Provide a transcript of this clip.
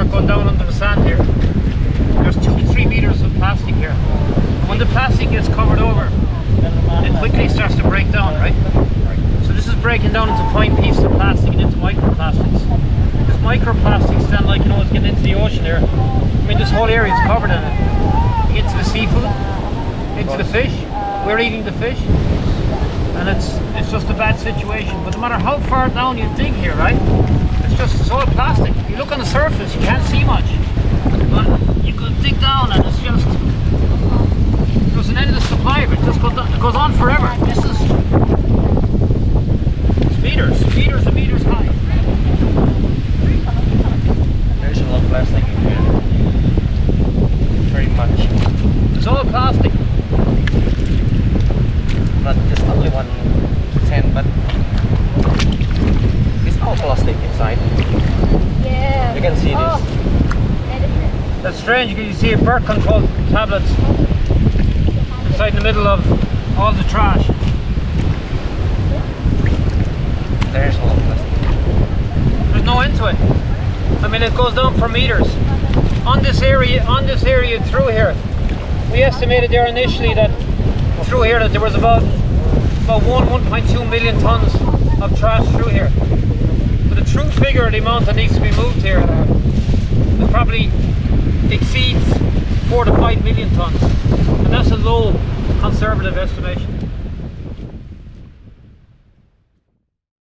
start going down under the sand here. There's 2 to 3 meters of plastic here. When the plastic gets covered over, it quickly starts to break down, right? So this is breaking down into fine pieces of plastic and into microplastics. This microplastics then, like, you know, it's getting into the ocean here. I mean, this whole area is covered in it. Into the seafood, into the fish. We're eating the fish, and it's just a bad situation. But no matter how far down you dig here, right? It's all plastic. If you look on the surface, you can't see much. But you could dig down, and it's just there's an endless supply of it. It goes on forever. This is meters and meters high. There's a lot of plastic in here. Very much. It's all plastic. Not just only 110, but it's all plastic inside. Yeah. You can see this. That's strange because you see birth control tablets inside in the middle of all the trash. There's a lot of plastic. There's no end to it. I mean, it goes down for meters. On this area through here, we estimated there initially that through here that there was about 1.2 million tons of trash through here. But the true figure of the amount that needs to be moved here probably exceeds 4 to 5 million tons, and that's a low conservative estimation.